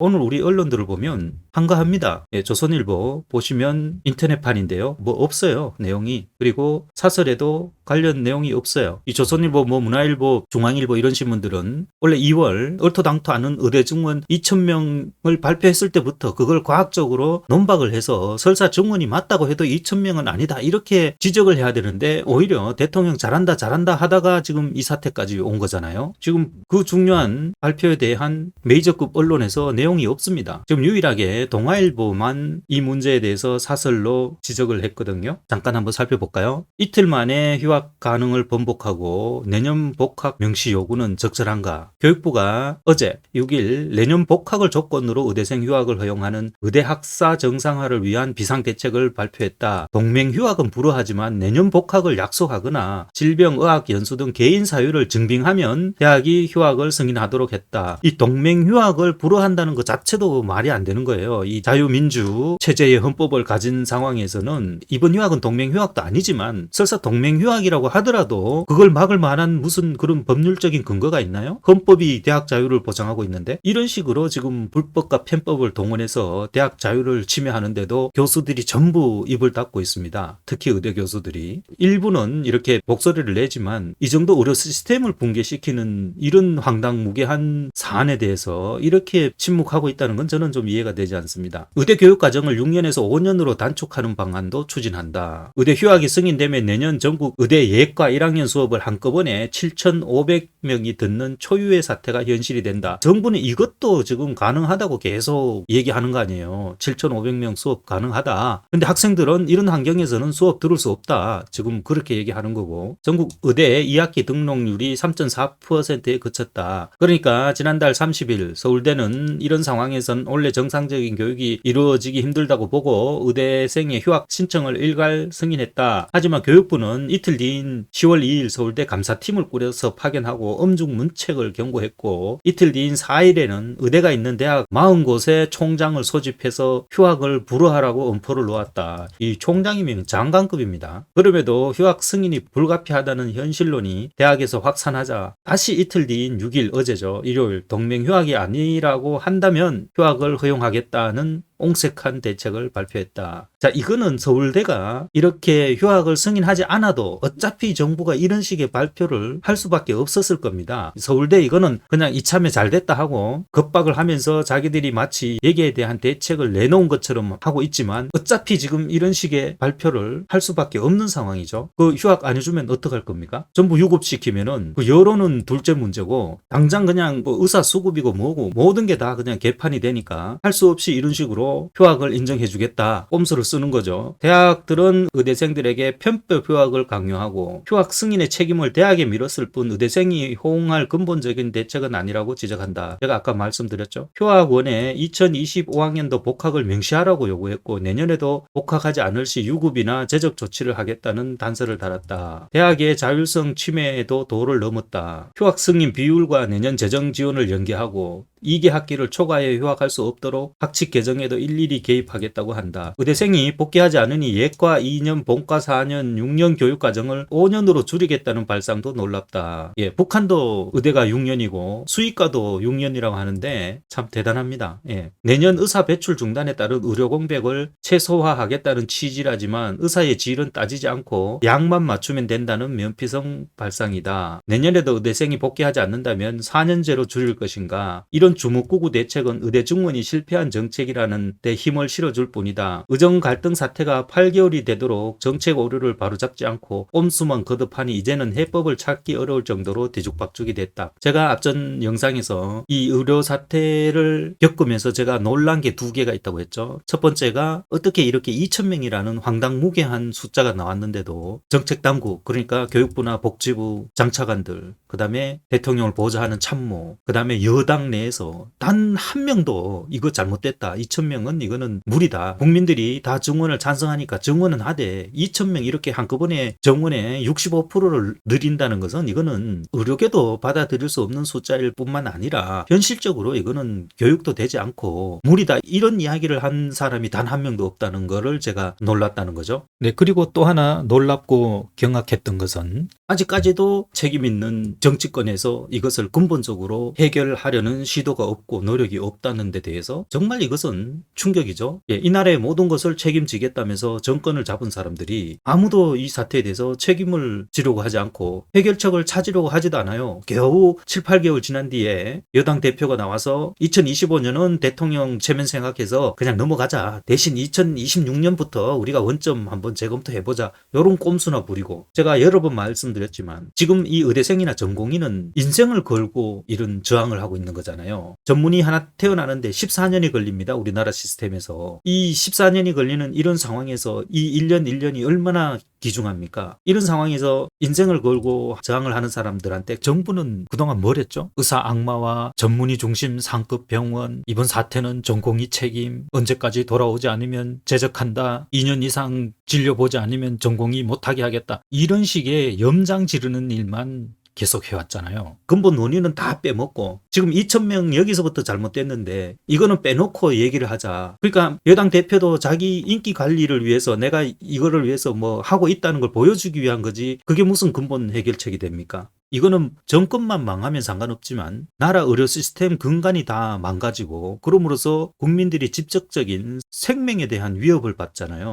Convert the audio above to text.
오늘 우리 언론들을 보면 한가합니다. 예, 조선일보 보시면 인터넷판인데요. 뭐 없어요. 내용이. 그리고 사설에도 관련 내용이 없어요. 이 조선일보, 문화일보, 중앙일보 이런 신문들은 원래 2월 얼토당토 않은 의대 증원 2,000명을 발표했을 때부터 그걸 과학적으로 논박을 해서 설사 증원이 맞다고 해도 2,000명은 아니다. 이렇게 지적을 해야 되는데 오히려 대통령 잘한다 하다가 지금 이 사태까지 온 거잖아요. 지금 그 중요한 발표에 대한 메이저급 언론에서 내용이 없습니다. 지금 유일하게 동아일보만 이 문제에 대해서 사설로 지적을 했거든요. 잠깐 한번 살펴볼까요? 이틀 만에 휴학 가능을 번복하고 내년 복학 명시 요구는 적절한가? 교육부가 어제 6일 내년 복학을 조건으로 의대생 휴학을 허용하는 의대 학사 정상화를 위한 비상대책을 발표했다. 동맹 휴학은 불허하지만 내년 복학을 약속하거나 질병, 의학, 연수 등 개인 사유를 증빙하면 대학이 휴학을 승인하도록 했다. 이 동맹 휴학을 불허한다는 것 자체도 말이 안 되는 거예요. 이 자유민주 체제의 헌법을 가진 상황에서는 이번 휴학은 동맹 휴학도 아니지만 설사 동맹 휴학이라고 하더라도 그걸 막을 만한 무슨 그런 법률적인 근거가 있나요? 헌법이 대학 자유를 보장하고 있는데 이런 식으로 지금 불법과 편법을 동원해서 대학 자유를 침해하는데도 교수들이 전부 입을 닫고 있습니다. 특히 의대 교수들이. 일부는 이렇게 목소리를 내지만 이 정도 의료 시스템을 붕괴시키는 이런 황당무계한 사안에 대해서 이렇게 침묵하고 있다는 건 저는 좀 이해가 되지 않습니다. 의대 교육 과정을 6년에서 5년으로 단축하는 방안도 추진한다. 의대 휴학이 승인되면 내년 전국 의대 예과 1학년 수업을 한꺼번에 7,500명이 듣는 초유의 사태가 현실이 된다. 정부는 이것도 지금 가능하다고 계속 얘기하는 거 아니에요. 7,500명 수업 가능하다. 근데 학생들은 이런 환경에서는 수업 들을 수 없다. 지금 그렇게 얘기하는 거고. 전국 의대 2학기 등록률이 3.4%에 그쳤다. 그러니까 지난달 30일 서울대는 이런 상황에선 원래 정상적인 교육이 이루어지기 힘들다고 보고 의대생의 휴학 신청을 일괄 승인했다. 하지만 교육부는 이틀 뒤인 10월 2일 서울대 감사팀을 꾸려서 파견하고 엄중 문책을 경고했고 이틀 뒤인 4일에는 의대가 있는 대학 40곳에 총장을 소집해서 휴학을 불허하라고 엄포를 놓았다. 이 총장이면 장관급입니다. 그럼에도 휴학 승인이 불가피하다는 현실론이 대학에서 확산하자 다시 이틀 뒤인 6일 어제죠. 일요일 동맹 휴학이 아니라고 한다면 휴학을 허용하겠다는 옹색한 대책을 발표했다. 자, 이거는 서울대가 이렇게 휴학을 승인하지 않아도 어차피 정부가 이런 식의 발표를 할 수밖에 없었을 겁니다. 서울대 이거는 그냥 이참에 잘 됐다 하고 겁박을 하면서 자기들이 마치 얘기에 대한 대책을 내놓은 것처럼 하고 있지만 어차피 지금 이런 식의 발표를 할 수밖에 없는 상황이죠. 그 휴학 안 해주면 어떡할 겁니까? 전부 유급시키면은 그 여론은 둘째 문제고 당장 그냥 뭐 의사 수급이고 뭐고 모든 게 다 그냥 개판이 되니까 할 수 없이 이런 식으로 휴학을 인정해주겠다. 꼼수를 쓰는 거죠. 대학들은 의대생들에게 편법 휴학을 강요하고 휴학 승인의 책임을 대학에 밀었을 뿐 의대생이 호응할 근본적인 대책은 아니라고 지적한다. 제가 아까 말씀드렸죠. 휴학원에 2025학년도 복학을 명시하라고 요구했고 내년에도 복학하지 않을 시 유급이나 재적 조치를 하겠다는 단서를 달았다. 대학의 자율성 침해에도 도를 넘었다. 휴학 승인 비율과 내년 재정 지원을 연계하고 2개 학기를 초과해 휴학할 수 없도록 학칙 개정에도 일일이 개입하겠다고 한다. 의대생이 복귀하지 않으니 예과 2년, 본과 4년, 6년 교육과정을 5년으로 줄이겠다는 발상도 놀랍다. 예, 북한도 의대가 6년이고 수의과도 6년이라고 하는데 참 대단합니다. 예. 내년 의사 배출 중단에 따른 의료 공백을 최소화하겠다는 취지라지만 의사의 질은 따지지 않고 약만 맞추면 된다는 면피성 발상이다. 내년에도 의대생이 복귀하지 않는다면 4년제로 줄일 것인가? 이런 주먹구구 대책은 의대 증원이 실패한 정책이라는 데 힘을 실어줄 뿐이다. 의정 갈등 사태가 8개월이 되도록 정책 오류를 바로잡지 않고 꼼수만 거듭하니 이제는 해법을 찾기 어려울 정도로 뒤죽박죽이 됐다. 제가 앞전 영상에서 이 의료 사태를 겪으면서 제가 놀란 게 2개가 있다고 했죠. 첫 번째가 어떻게 이렇게 2,000명이라는 황당무계한 숫자가 나왔는데도 정책당국, 그러니까 교육부나 복지부 장차관들, 그 다음에 대통령을 보좌하는 참모, 그 다음에 여당 내에서 단 한 명도 이거 잘못됐다. 2,000명은 이거는 무리다. 국민들이 다 정원을 찬성하니까 정원은 하되 2,000명 이렇게 한꺼번에 정원의 65%를 늘린다는 것은 이거는 의료계도 받아들일 수 없는 숫자일 뿐만 아니라 현실적으로 이거는 교육도 되지 않고 무리다. 이런 이야기를 한 사람이 단 한 명도 없다는 거를 제가 놀랐다는 거죠. 네, 그리고 또 하나 놀랍고 경악했던 것은 아직까지도 책임 있는 정치권에서 이것을 근본적으로 해결하려는 시도가 없고 노력이 없다는 데 대해서 정말 이것은 충격이죠. 예, 이 나라의 모든 것을 책임지겠다면서 정권을 잡은 사람들이 아무도 이 사태에 대해서 책임을 지려고 하지 않고 해결책을 찾으려고 하지도 않아요. 겨우 7, 8개월 지난 뒤에 여당 대표가 나와서 2025년은 대통령 체면 생각해서 그냥 넘어가자. 대신 2026년부터 우리가 원점 한번 재검토해보자. 이런 꼼수나 부리고, 제가 여러 번 말씀드렸지만 지금 이 의대생이나 전공의는 인생을 걸고 이런 저항을 하고 있는 거잖아요. 전문의 하나 태어나는데 14년이 걸립니다. 우리나라 시스템에서. 이 14년이 걸리는 이런 상황에서 이 1년이 얼마나 귀중합니까? 이런 상황에서 인생을 걸고 저항을 하는 사람들한테 정부는 그동안 뭘 했죠? 의사 악마와 전문의 중심 상급 병원, 이번 사태는 전공의 책임, 언제까지 돌아오지 않으면 제적한다, 2년 이상 진료보지 않으면 전공의 못하게 하겠다, 이런 식의 염장 지르는 일만 계속 해왔잖아요. 근본 원인은 다 빼먹고 지금 2,000명 여기서부터 잘못됐는데 이거는 빼놓고 얘기를 하자. 그러니까 여당 대표도 자기 인기 관리를 위해서 내가 이거를 위해서 뭐 하고 있다는 걸 보여주기 위한 거지, 그게 무슨 근본 해결책이 됩니까? 이거는 정권만 망하면 상관없지만 나라 의료 시스템 근간이 다 망가지고 그럼으로써 국민들이 직접적인 생명에 대한 위협을 받잖아요.